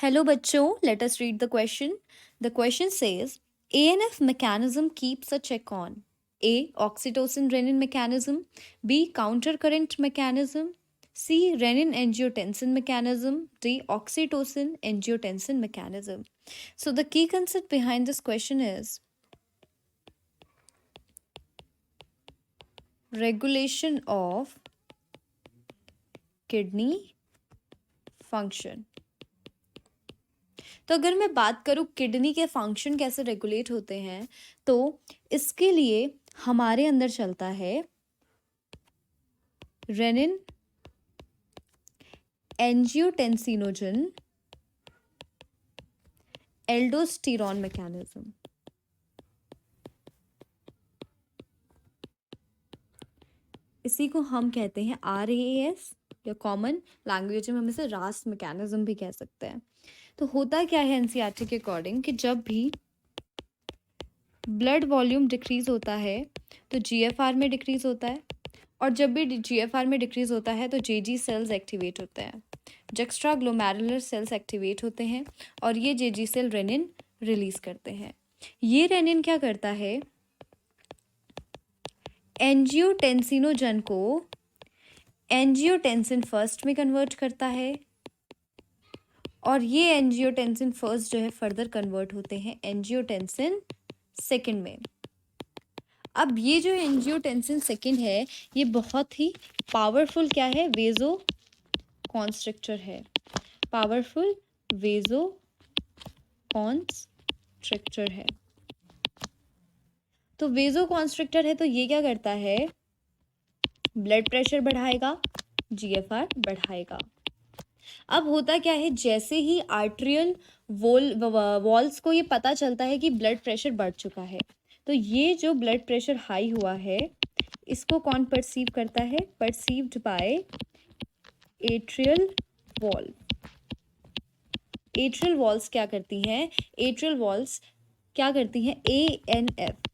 Hello बच्चों, let us read the question. The question says ANF mechanism keeps a check on A. Oxytocin renin mechanism, B. Countercurrent mechanism, C. Renin angiotensin mechanism, D. Oxytocin angiotensin mechanism. So the key concept behind this question is regulation of kidney function. तो अगर मैं बात करूँ kidney के function कैसे regulate होते हैं, तो इसके लिए हमारे अंदर चलता है रेनिन एंजियोटेंसिनोजन एल्डोस्टेरॉन मैकेनिज्म. इसी को हम कहते हैं RAS या कॉमन लैंग्वेज में हम इसे रास मैकेनिज्म भी कह सकते हैं. तो होता क्या है एनसीईआरटी के अकॉर्डिंग कि जब भी ब्लड वॉल्यूम डिक्रीज होता है तो जीएफआर में डिक्रीज होता है, और जब भी जीएफआर में डिक्रीज होता है तो जेजी सेल्स एक्टिवेट होते हैं, जक्स्ट्रा ग्लोमेरुलर सेल्स एक्टिवेट होते हैं, और ये जेजी सेल रेनिन रिलीज करते हैं. ये रेनिन क्या करता है, एंजियोटेंसिनोजन को एंजियोटेंसिन फर्स्ट में कन्वर्ट करता है, और ये एंजियोटेंसिन फर्स्ट जो है फर्दर कन्वर्ट होते हैं एंजियोटेंसिन सेकंड में. अब ये जो एंजियोटेंसिन सेकंड है ये बहुत ही पावरफुल क्या है, वेजो कॉन्स्ट्रिक्टर है. पावरफुल वेजो कॉन्स्ट्रिक्टर है. तो वेजो कॉन्स्ट्रिक्टर है तो ये क्या करता है, ब्लड प्रेशर बढ़ाएगा, जीएफआर बढ़ाएगा. अब होता क्या है, जैसे ही आर्ट्रियल वॉल्स को ये पता चलता है कि ब्लड प्रेशर बढ़ चुका है, तो ये जो ब्लड प्रेशर हाई हुआ है इसको कौन परसीव करता है, perceived by atrial wall. Atrial walls क्या करती हैं, एट्रियल वॉल्स क्या करती हैं, ANF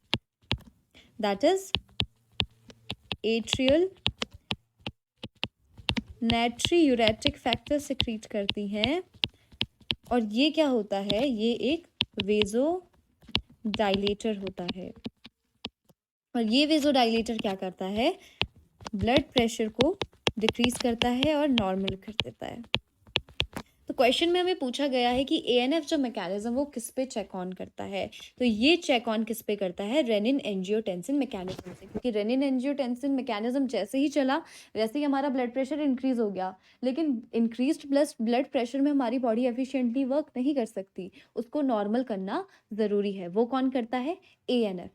that is atrial natriuretic factor secrete करती हैं, और ये क्या होता है, ये एक वेजो डायलेटर होता है. और ये वेजो डायलेटर क्या करता है, ब्लड प्रेशर को डिक्रीज करता है और नॉर्मल कर देता है. तो क्वेश्चन में हमें पूछा गया है कि ANF जो मैकेनिज्म वो किस पे चेक ऑन करता है, तो ये चेक ऑन किस पे करता है, रेनिन एंजियोटेंसिन मैकेनिज्म से. क्योंकि रेनिन एंजियोटेंसिन मैकेनिज्म जैसे ही चला वैसे ही हमारा ब्लड प्रेशर इंक्रीज हो गया, लेकिन इंक्रीज्ड ब्लड प्रेशर में हमारी बॉडी एफिशिएंटली वर्क नहीं कर सकती, उसको नॉर्मल करना ज़रूरी है. वो कौन करता है, ANF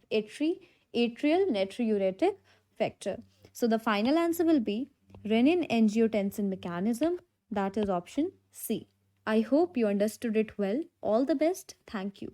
atrial natriuretic factor. So the final answer will be renin angiotensin mechanism, that is option C. I hope you understood it well. All the best. Thank you.